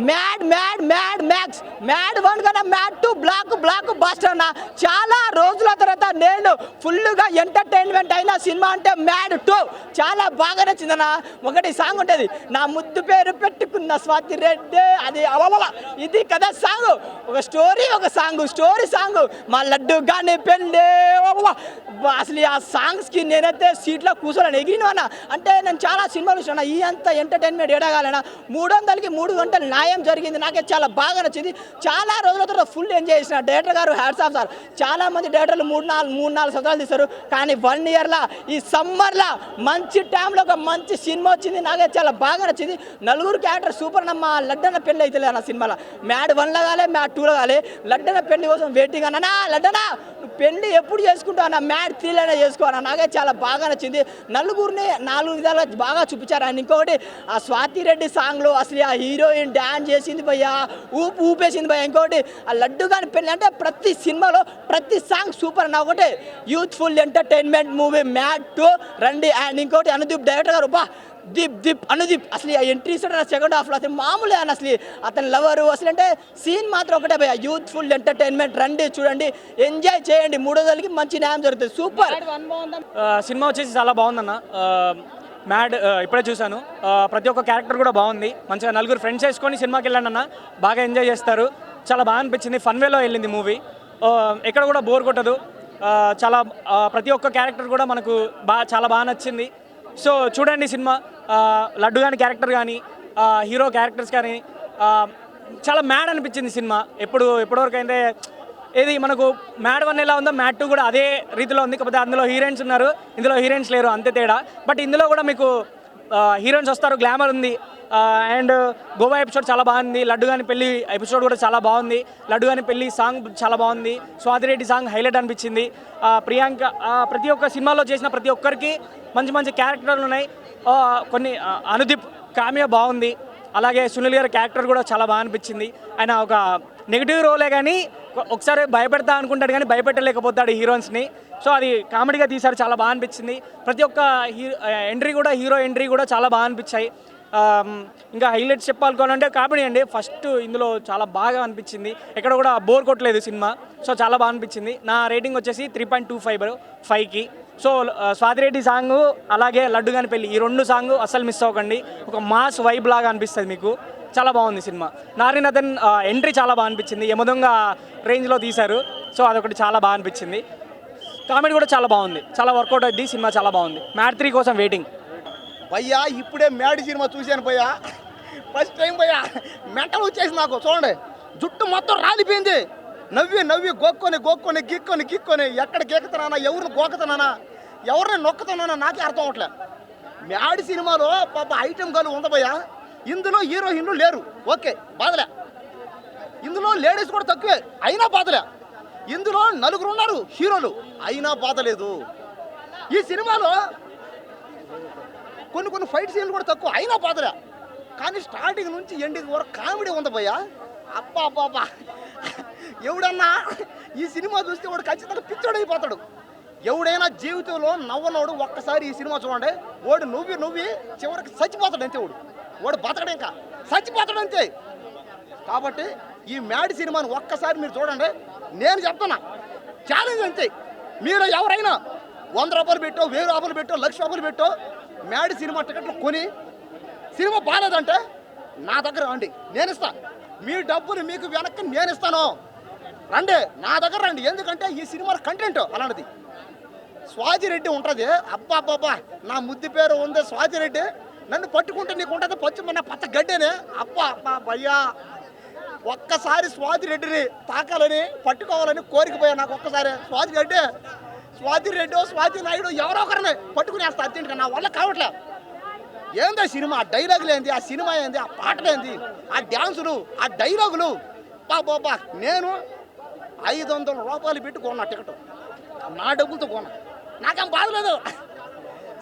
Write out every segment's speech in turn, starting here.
Mad mad mad max mad 1 కన్నా mad 2 block buster అన్న. చాలా రోజుల తర్వాత నేను ఫుల్గా ఎంటర్టైన్మెంట్ అయిన సినిమా అంటే మ్యాడ్ 2 చాలా బాగా నచ్చిందన్న. ఒకటి సాంగ్ ఉంటుంది, నా ముద్దు పేరు పెట్టుకున్న స్వాతి రెడ్డి, అది అవల ఇది కదా సాంగ్. ఒక స్టోరీ సాంగ్ మా లడ్డు గాని పెళ్ళి. అసలు ఆ సాంగ్స్కి నేనైతే సీట్లో కూర్చోలేను, ఎగిరినా. అంటే నేను చాలా సినిమాలు చూసిన, ఈ అంత ఎంటర్టైన్మెంట్ ఎడగాలన్నా 300కి 3 గంటలు న్యాయం జరిగింది. నాకే చాలా బాగా నచ్చింది. చాలా రోజుల తర్వాత ఫుల్ ఎంజాయ్ చేసిన. డైరెక్టర్ గారు హ్యాట్స్ ఆఫ్ సార్. చాలా మంది డైరెక్టర్లు 3-4 సంవత్సరాలు తీస్తారు, కానీ 1 ఇయర్లో ఈ సమ్మర్లో మంచి టైంలో ఒక మంచి సినిమా వచ్చింది. నాకే చాలా బాగా నచ్చింది. నలుగురు క్యారెక్టర్ సూపర్ అన్న. లడ్డన్న పెళ్ళి అయితే అన్న సినిమాలో మ్యాడ్ 1లో కాలే మ్యాడ్ 2లో కాలే. లడ్డన్న పెళ్లి కోసం వెయిటింగ్ అన్నా. లడ్డన్న నువ్వు పెళ్లి ఎప్పుడు చేసుకుంటావు అన్న, మ్యాడ్ 3లోనే చేసుకోవాలన్నా. నాకే చాలా బాగా నచ్చింది. నలుగురిని 4 విధాలుగా బాగా చూపించారు. ఆయన ఇంకొకటి ఆ స్వాతి రెడ్డి సాంగ్లో అసలు ఆ హీరోయిన్ డ్యాన్స్ చేసింది భయ్యా, ఊపేసింది భయ్యా. ఇంకొకటి ఆ లడ్డు గాని పెళ్ళి అంటే ప్రతి సినిమాలో ప్రతి సాంగ్ సూపర్ అన్న. ఒకటి యూత్ఫుల్ ఎంటర్టైన్మెంట్ మూవీ మ్యాడ్ 2 రండి. అండ్ ఇంకోటి అనుదీప్ డైరెక్టర్ గారు, దీప్ అనుదీప్ అసలు ఆ ఎంట్రీ ఇస్తాడు సెకండ్ హాఫ్లో, అసలు మామూలే అని. అసలు అతని లవరు అసలు అంటే సీన్ మాత్రం ఒకటే భయ్యా, యూత్ఫుల్ ఎంటర్టైన్మెంట్ రండి, చూడండి, ఎంజాయ్ చేయండి. 300కి మంచి న్యాయం జరుగుతుంది. సూపర్ సినిమా వచ్చేసి చాలా బాగుందన్న. మ్యాడ్ ఇప్పుడే చూశాను. ప్రతి ఒక్క క్యారెక్టర్ కూడా బాగుంది. మంచిగా నలుగురు ఫ్రెండ్స్ వేసుకొని సినిమాకి వెళ్ళండి అన్న, బాగా ఎంజాయ్ చేస్తారు. చాలా బాగా అనిపించింది. ఫన్ వేలో వెళ్ళింది మూవీ. ఎక్కడ కూడా బోర్ కొట్టదు. చాలా ప్రతి ఒక్క క్యారెక్టర్ కూడా మనకు చాలా బాగా నచ్చింది. సో చూడండి సినిమా. లడ్డు కానీ క్యారెక్టర్ కానీ హీరో క్యారెక్టర్స్ కానీ చాలా మ్యాడ్ అనిపించింది సినిమా. ఎప్పటివరకు అయితే ఏది మనకు మ్యాడ్ 1 ఎలా ఉందో మ్యాడ్ 2 కూడా అదే రీతిలో ఉంది. కాకపోతే అందులో హీరోయిన్స్ ఉన్నారు, ఇందులో హీరోయిన్స్ లేరు, అంతే తేడా. బట్ ఇందులో కూడా మీకు హీరోయిన్స్ వస్తారు, గ్లామర్ ఉంది. అండ్ గోవా ఎపిసోడ్ చాలా బాగుంది. లడ్డు గాని పెళ్లి ఎపిసోడ్ కూడా చాలా బాగుంది. లడ్డు గాని పెళ్లి సాంగ్ చాలా బాగుంది. స్వాతిరెడ్డి సాంగ్ హైలైట్ అనిపించింది. ప్రియాంక ప్రతి ఒక్క సినిమాలో చేసిన ప్రతి ఒక్కరికి మంచి మంచి క్యారెక్టర్లు ఉన్నాయి. కొన్ని అనుదీప్ కామియా బాగుంది. అలాగే సునీల్ గారి క్యారెక్టర్ కూడా చాలా బాగా అనిపించింది. ఆయన ఒక నెగిటివ్ రోలే కానీ ఒకసారి భయపెడతా అనుకుంటాడు కానీ భయపెట్టలేకపోతాడు హీరోయిన్స్ని. సో అది కామెడీగా తీశారు, చాలా బాగా అనిపించింది. ప్రతి ఒక్క హీరో ఎంట్రీ కూడా చాలా బాగా అనిపించాయి. ఇంకా హైలైట్స్ చెప్పాలనుకోవాలంటే కామెడీ అండి. ఫస్ట్ ఇందులో చాలా బాగా అనిపించింది, ఎక్కడ కూడా బోర్ కొట్టలేదు సినిమా. సో చాలా బాగా అనిపించింది. నా రేటింగ్ వచ్చేసి 3.25/5కి. సో స్వాతిరెడ్డి సాంగ్ అలాగే లడ్డు గాని పెళ్ళి ఈ 2 సాంగ్ అస్సలు మిస్ అవ్వకండి. ఒక మాస్ వైబ్ లాగా అనిపిస్తుంది మీకు. చాలా బాగుంది సినిమా. నారిన్ అతన్ ఎంట్రీ చాలా బాగా అనిపించింది. యమదొంగ రేంజ్లో తీశారు. సో అదొకటి చాలా బాగా అనిపించింది. కామెడీ కూడా చాలా బాగుంది, చాలా వర్కౌట్ అయింది. సినిమా చాలా బాగుంది. మ్యాడ్ 3 కోసం వెయిటింగ్ భయ్యా. ఇప్పుడే మ్యాడ్ సినిమా చూశాను భయ్యా, ఫస్ట్ టైం భయ్యా. మెంటల్ వచ్చేసి నాకు. చూడండి, జుట్టు మొత్తం రాలిపోయింది. నవ్వి గీక్కొని ఎక్కడ గీకుతున్నానా, ఎవరిని గోకుతున్నానా, ఎవరిని నొక్కుతున్నానా నాకే అర్థం అవట్లే. మ్యాడ్ సినిమాలో పాప ఐటెం గర్ల్ ఉంది భయ్యా. ఇందులో హీరోయిన్లు లేరు, ఓకే బాధలే. ఇందులో లేడీస్ కూడా తక్కువే, అయినా బాధలే. ఇందులో 4 ఉన్నారు హీరోలు, అయినా బాధలేదు. ఈ సినిమాలో కొన్ని ఫైట్ సీన్లు కూడా తక్కువ, అయినా బాధలే. కానీ స్టార్టింగ్ నుంచి ఎండింగ్ వరకు కామెడీ ఉంది భయ్యా. అబ్బా ఎవడన్నా ఈ సినిమా చూస్తే వాడు ఖచ్చితంగా పిచ్చోడు అయిపోతాడు. ఎవడైనా జీవితంలో నవ్వనోడు ఒక్కసారి ఈ సినిమా చూడండి, వాడు నువ్వి చివరికి చచ్చిపోతాడు అంతే. వాడు బతకడు, ఇంకా చచ్చిపోతాడు అంతే. కాబట్టి ఈ మ్యాడ్ సినిమాని ఒక్కసారి మీరు చూడండి. నేను చెప్తున్నా, ఛాలెంజ్ అంతే. మీరు ఎవరైనా 100 రూపాయలు పెట్టో, 1000 రూపాయలు పెట్టో, 1,00,000 రూపాయలు పెట్టో మ్యాడ్ సినిమా టికెట్లు కొని సినిమా బాగాలేదంటే నా దగ్గర రండి, నేను ఇస్తా. మీ డబ్బులు మీకు వెనక్కి నేను ఇస్తాను. రండి, నా దగ్గర రండి. ఎందుకంటే ఈ సినిమా కంటెంట్ అలాంటిది. స్వాతిరెడ్డి ఉంటుంది. అబ్బా నా ముద్దు పేరు ఉంది స్వాతిరెడ్డి. నన్ను పట్టుకుంటే నీకు ఉంటుంది పచ్చిమన్న పచ్చ గడ్డేనే. అబ్బా భయ్యా, ఒక్కసారి స్వాతిరెడ్డిని తాకాలని పట్టుకోవాలని కోరికపోయా నాకు. ఒక్కసారి స్వాతిరెడ్డి స్వాతి నాయుడు ఎవరో ఒకరిని పట్టుకునేస్తా అర్జెంట్గా. నా వల్ల కావట్లే. ఏందో సినిమా, ఆ డైలాగులు ఏంది, ఆ సినిమా ఏంది, ఆ పాటలు ఏంది, ఆ డ్యాన్సులు, ఆ డైలాగులు. బాబా నేను 500 రూపాయలు పెట్టి కొన్నా టికెట్, నా డబ్బులతో కొన్నా. నాకేం బాధలేదు.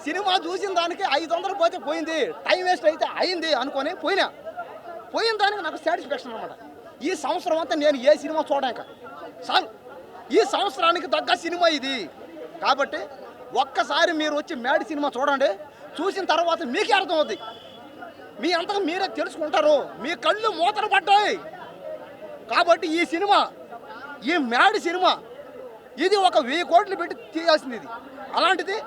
సినిమా చూసిన దానికి 500 పోతే పోయింది, టైం వేస్ట్ అయితే అయింది అనుకొని పోయిన దానికి నాకు సాటిస్ఫాక్షన్ అనమాట. ఈ సంవత్సరం అంతా నేను ఏ సినిమా చూడక చాలు. ఈ సంవత్సరానికి తగ్గ సినిమా ఇది. కాబట్టి ఒక్కసారి మీరు వచ్చి మ్యాడ్ సినిమా చూడండి. చూసిన తర్వాత మీకే అర్థం అవుద్ది. మీ అంతగా మీరే తెలుసుకుంటారు. మీ కళ్ళు మూతలు పడ్డాయి. కాబట్టి ఈ సినిమా, ఈ మ్యాడ్ సినిమా ఇది ఒక 1000 కోట్లు పెట్టి తీయాల్సింది. ఇది అలాంటిది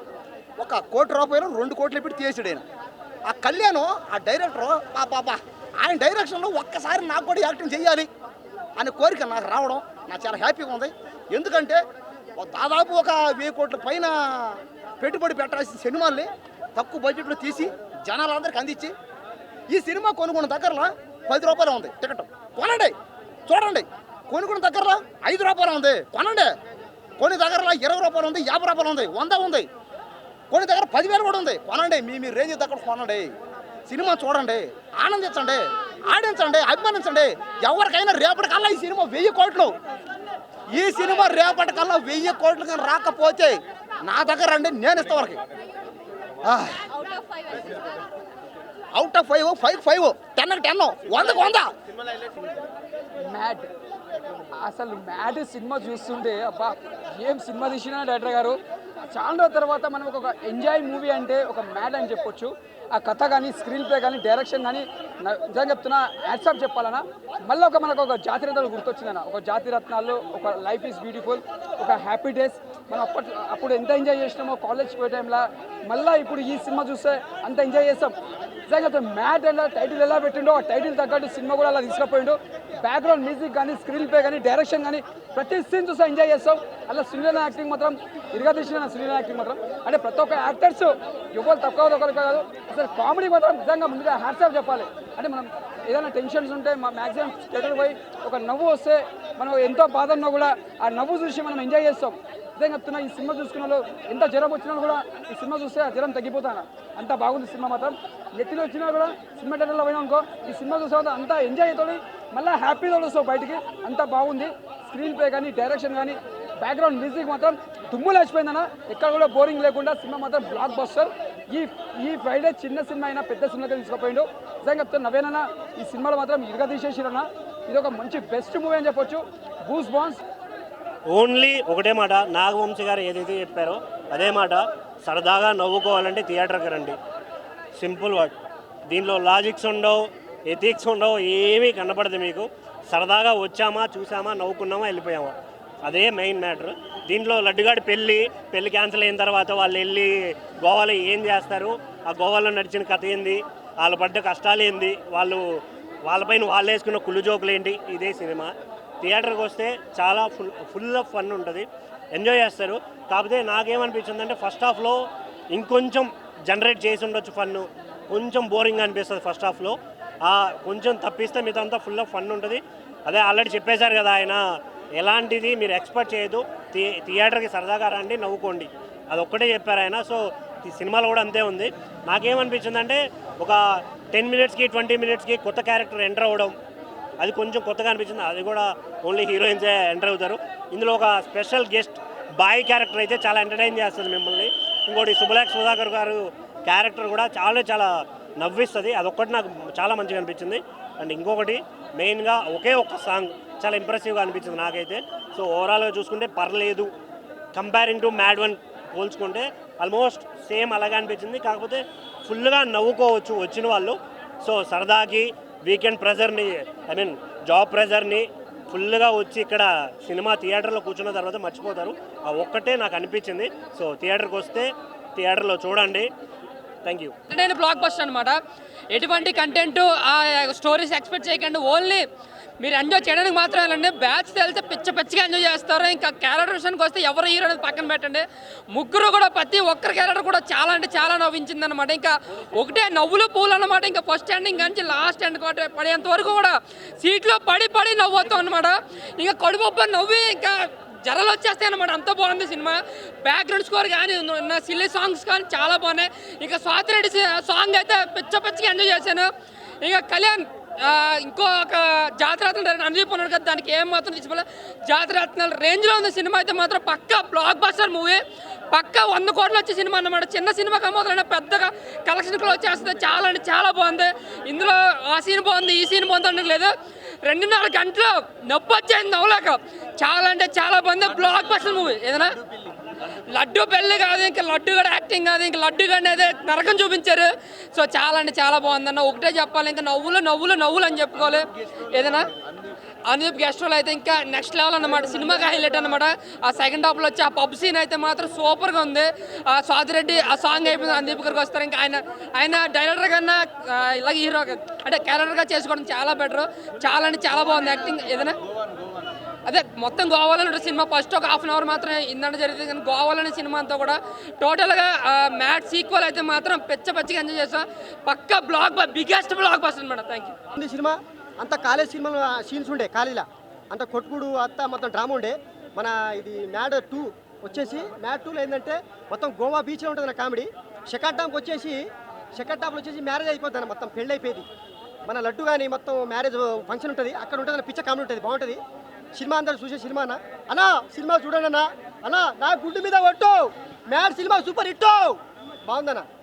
1 కోటి రూపాయలు 2 కోట్లు పెట్టి తీసాడు ఆయన. ఆ కళ్యాణ్ ఆ డైరెక్టర్ పాపా ఆయన డైరెక్షన్లో ఒక్కసారి నాకు కూడా యాక్టింగ్ చేయాలి అనే కోరిక నాకు రావడం నాకు చాలా హ్యాపీగా ఉంది. ఎందుకంటే దాదాపు ఒక 1000 కోట్ల పైన పెట్టుబడి పెట్టాల్సిన సినిమాల్ని తక్కువ బడ్జెట్లో తీసి జనాలందరికీ అందించి ఈ సినిమా కొనుక్కున్న దగ్గరలో 10 రూపాయలు ఉంది టికెట్, కొనండి చూడండి. కొనుక్కున్న దగ్గరలో 5 రూపాయలు ఉంది, కొనండి. కొన్ని దగ్గరలో 20 రూపాయలు ఉంది, 50 రూపాయలు ఉంది, 100 ఉంది, కొన్ని దగ్గర 10,000 కూడా ఉంది. కొనండి, మీ రేంజ్ దగ్గర కొనండి. సినిమా చూడండి, ఆనందించండి, ఆడించండి, అభిమానించండి. ఎవరికైనా రేపటికల్లా ఈ సినిమా 1000 కోట్లు, ఈ సినిమా రేపటికల్లా 1000 కోట్లు కానీ రాకపోతే నా దగ్గర రండి, నేను ఇస్తా వరకు. అవుట్ ఆఫ్ 5 5 10కి 10 100కి 100. మ్యాడ్ అసలు మ్యాడ్ సినిమా చూస్తుంటే అబ్బా ఏం సినిమా తీసినా డైరెక్టర్ గారు. చాలా రోజుల తర్వాత మనం ఒక ఎంజాయ్ మూవీ అంటే ఒక మ్యాడ్ అని చెప్పొచ్చు. ఆ కథ కానీ స్క్రీన్ ప్లే కానీ డైరెక్షన్ కానీ నిజంగా చెప్తున్నా హ్యాట్సాప్ చెప్పాలన్నా. మళ్ళీ మనకు ఒక జాతి రత్నాలు గుర్తొచ్చిందన్న. ఒక జాతి రత్నాలు, ఒక లైఫ్ ఈజ్ బ్యూటిఫుల్, ఒక హ్యాపీ డేస్. మనం అప్పుడు ఎంత ఎంజాయ్ చేసినామో కాలేజ్ పోయే టైంలో, మళ్ళీ ఇప్పుడు ఈ సినిమా చూస్తే అంత ఎంజాయ్ చేస్తాం. నిజంగా మ్యాడ్ అలా టైటిల్ ఎలా పెట్టిండో ఆ టైటిల్ తగ్గట్టు సినిమా కూడా అలా తీసుకుపోయిండు. బ్యాక్గ్రౌండ్ మ్యూజిక్ కానీ స్క్రీన్ ప్లే కానీ డైరెక్షన్ కానీ ప్రతి సీన్ చూస్తే ఎంజాయ్ చేస్తాం. అలా సునీల్ యాక్టింగ్ మాత్రం ఇరగదీసిన సునీల్ యాక్టింగ్ మాత్రం అంటే ప్రతి ఒక్క యాక్టర్స్ ఎవరు తక్కువ ఒకరు కాదు. అసలు కామెడీ మాత్రం నిజంగా ముందుగా హ్యాట్సాప్ చెప్పాలి. అంటే మనం ఏదైనా టెన్షన్స్ ఉంటే మ్యాక్సిమం థియేటర్ పోయి ఒక నవ్వు వస్తే మనం ఎంతో బాధ ఉన్నా కూడా ఆ నవ్వు చూసి మనం ఎంజాయ్ చేస్తాం. నిజంగా చెప్తున్నా ఈ సినిమా చూసుకున్న వాళ్ళు ఎంత జ్వరం వచ్చినా కూడా ఈ సినిమా చూస్తే ఆ జ్వరం తగ్గిపోతాను. అంత బాగుంది సినిమా మాత్రం. నెత్తిలో వచ్చినా కూడా సినిమా థియేటర్లో పోయినా అనుకో ఈ సినిమా చూసే అంతా ఎంజాయ్ అవుతుంది. మళ్ళీ హ్యాపీగా వస్తావు బయటికి. అంత బాగుంది స్క్రీన్ ప్లే కానీ డైరెక్షన్ కానీ బ్యాక్గ్రౌండ్ మ్యూజిక్ మాత్రం దుమ్ము లేచిపోయిందన్న. ఎక్కడ కూడా బోరింగ్ లేకుండా సినిమా మాత్రం బ్లాక్ బస్టర్. ఈ ఫ్రైడే చిన్న సినిమా అయినా పెద్ద సినిమాకి తీసుకుపోయిండు. నిజంగా చెప్తాను నవ్వేనన్నా ఈ సినిమాలో మాత్రం ఇరగదీసేసిరన్నా. ఇది ఒక మంచి బెస్ట్ మూవీ అని చెప్పొచ్చు. గూస్ బాన్స్. ఓన్లీ ఒకటే మాట, నాగవంశీ గారు ఏదైతే చెప్పారో అదే మాట. సరదాగా నవ్వుకోవాలంటే థియేటర్కి రండి, సింపుల్ వర్డ్. దీనిలో లాజిక్స్ ఉండవు, ఎథిక్స్ ఉండవు, ఏమీ కనపడదు మీకు. సరదాగా వచ్చామా, చూసామా, నవ్వుకున్నామా, వెళ్ళిపోయామా, అదే మెయిన్ మ్యాటర్. దీంట్లో లడ్డుగాడి పెళ్ళి క్యాన్సిల్ అయిన తర్వాత వాళ్ళు వెళ్ళి గోవాలో ఏం చేస్తారు, ఆ గోవాలో నడిచిన కథ ఏంది, వాళ్ళు పడ్డ కష్టాలు ఏంది, వాళ్ళపైన వాళ్ళు వేసుకున్న కుళ్ళు జోకులు ఏంటి, ఇదే సినిమా. థియేటర్కి వస్తే చాలా ఫుల్ ఆఫ్ ఫన్ ఉంటుంది, ఎంజాయ్ చేస్తారు. కాకపోతే నాకేమనిపించిందంటే ఫస్ట్ హాఫ్లో ఇంకొంచెం జనరేట్ చేసి ఉండొచ్చు ఫన్ను. కొంచెం బోరింగ్ అనిపిస్తుంది ఫస్ట్ హాఫ్లో. కొంచెం తప్పిస్తే మీతో అంతా ఫుల్ ఆఫ్ ఫన్ ఉంటుంది. అదే ఆల్రెడీ చెప్పేశారు కదా ఆయన, ఎలాంటిది మీరు ఎక్స్పెక్ట్ చేయొద్దు, థియేటర్కి సరదాగా రండి, నవ్వుకోండి, అదొక్కటే చెప్పారు ఆయన. సో ఈ సినిమాలో కూడా అంతే ఉంది. నాకేమనిపించిందంటే ఒక 10 మినిట్స్కి 20 మినిట్స్కి కొత్త క్యారెక్టర్ ఎంటర్ అవ్వడం, అది కొంచెం కొత్తగా అనిపించింది. అది కూడా ఓన్లీ హీరోయిన్సే ఎంటర్ అవుతారు. ఇందులో ఒక స్పెషల్ గెస్ట్ బాయ్ క్యారెక్టర్ అయితే చాలా ఎంటర్టైన్ చేస్తుంది మిమ్మల్ని. ఇంకోటి సుబ్బలేఖ సుధాకర్ గారు క్యారెక్టర్ కూడా చాలా నవ్విస్తుంది. అదొక్కటి నాకు చాలా మంచిగా అనిపించింది. అండ్ ఇంకొకటి మెయిన్గా ఒకే ఒక్క సాంగ్ చాలా ఇంప్రెసివ్గా అనిపించింది నాకైతే. సో ఓవరాల్గా చూసుకుంటే పర్లేదు, కంపేరింగ్ టు మ్యాడ్ 1 పోల్చుకుంటే ఆల్మోస్ట్ సేమ్ అలాగే అనిపించింది. కాకపోతే ఫుల్గా నవ్వుకోవచ్చు వచ్చిన వాళ్ళు. సో సరదాకి వీకెండ్ ప్రెజర్ని, జాబ్ ప్రెజర్ని ఫుల్గా వచ్చి ఇక్కడ సినిమా థియేటర్లో కూర్చున్న తర్వాత మర్చిపోతారు. ఆ ఒక్కటే నాకు అనిపించింది. సో థియేటర్కి వస్తే థియేటర్లో చూడండి. Thank you. నేను బ్లాక్ బస్టర్ అనమాట. ఎటువంటి కంటెంట్ స్టోరీస్ ఎక్స్పెక్ట్ చేయకండి, ఓన్లీ మీరు ఎంజాయ్ చేయడానికి మాత్రమే వెళ్ళండి. బ్యాచ్ తెలిస్తే పిచ్చిగా ఎంజాయ్ చేస్తారు. ఇంకా క్యారెక్టర్ విషయానికి వస్తే ఎవరు హీరో అనేది పక్కన పెట్టండి. ముగ్గురు కూడా ప్రతి ఒక్కరి క్యారెక్టర్ కూడా చాలా అంటే చాలా నవ్వించింది అనమాట. ఇంకా ఒకటే నవ్వులు పూలు అనమాట. ఇంకా ఫస్ట్ ఎండింగ్ నుంచి లాస్ట్ ఎండ్ పడేంత వరకు కూడా సీట్లో పడి నవ్వుతాం అనమాట. ఇంకా కడుపు నవ్వి ఇంకా జరలు వచ్చేస్తాయి అనమాట. అంత బాగుంది సినిమా. బ్యాక్గ్రౌండ్ స్కోర్ కానీ సిల్లీ సాంగ్స్ కానీ చాలా బాగున్నాయి. ఇంకా స్వాతిరెడ్డి సాంగ్ అయితే పిచ్చిగా ఎంజాయ్ చేశాను. ఇంకా కళ్యాణ్ ఇంకో ఒక జాతిరత్నాలు అనుదీప్ ఉన్నాడు కదా, దానికి ఏం మాత్రం తీసుకోలే. జాతిరత్నాలు రేంజ్లో ఉంది సినిమా అయితే మాత్రం పక్కా బ్లాక్ బస్టర్ మూవీ. పక్కా 100 కోట్లు వచ్చే సినిమా అన్నమాట. చిన్న సినిమా కమ్మవుతున్నా పెద్దగా కలెక్షన్ కూడా వచ్చేస్తుంది. చాలా అంటే చాలా బాగుంది. ఇందులో ఆ సీన్ బాగుంది, ఈ సీన్ బాగుంది అనడానికి లేదు. 2.5 గంటలు నొప్పి వచ్చేది నవ్వలేక. చాలా అంటే చాలా బాగుంది. Block buster movie. ఏదైనా లడ్డు పెళ్ళి కాదు, ఇంకా లడ్డు కూడా యాక్టింగ్ కాదు, ఇంకా లడ్డు కానీ అదే నరకం చూపించారు. సో చాలా అంటే చాలా బాగుందన్న. ఒకటే చెప్పాలి, ఇంకా నవ్వులు నవ్వులు నవ్వులు అని చెప్పుకోవాలి. ఏదైనా అనూప్ గెస్ట్ రోల్ అయితే ఇంకా నెక్స్ట్ లెవెల్ అన్నమాట. సినిమాకి హైలైట్ అన్నమాట. ఆ సెకండ్ హాఫ్లో వచ్చి ఆ పబ్ సీన్ అయితే మాత్రం సూపర్గా ఉంది. ఆ స్వాతిరెడ్డి ఆ సాంగ్ అయిపోయింది, అందీప్ గారికి వస్తారు. ఇంకా ఆయన డైరెక్టర్ కన్నా ఇలాగ హీరో అంటే క్యారెక్టర్గా చేసుకోవడం చాలా బెటర్. చాలా అంటే చాలా బాగుంది యాక్టింగ్. ఏదైనా అదే మొత్తం గోవాలోనే ఉంటుంది సినిమా. ఫస్ట్ ఒక హాఫ్ అన్ అవర్ మాత్రమే ఇందంట జరిగింది, కానీ గోవాలోని సినిమా అంతా కూడా టోటల్గా మ్యాట్ సీక్వల్ అయితే మాత్రం పచ్చిగా ఎంజాయ్ చేస్తాం. పక్క బిగ్గెస్ట్ బ్లాక్ బస్టర్ అనమాట. Thank you. సినిమా అంత కాలేజ్ సినిమాలో సీన్స్ ఉండే కాలేజీలో అంత కొట్టుకుడు అంతా మొత్తం డ్రామా ఉండే. మన ఇది మ్యాడ్ 2 వచ్చేసి మ్యాడ్ 2లో ఏంటంటే మొత్తం గోవా బీచ్లో ఉంటుంది నా కామెడీ. సెకండ్ హాఫ్లో వచ్చేసి మ్యారేజ్ అయిపోతుంది, మొత్తం పెళ్ళి అయిపోయింది. మన లడ్డు కానీ మొత్తం మ్యారేజ్ ఫంక్షన్ ఉంటుంది, అక్కడ ఉంటుంది పిచ్చ కామెడీ ఉంటుంది, బాగుంటుంది సినిమా. అందరూ చూసే సినిమా అన్నా సినిమా చూడండి అన్నా నా గుడ్డు మీద కొట్టు, మ్యాడ్ సినిమా సూపర్ హిట్ బాగుందన్నా.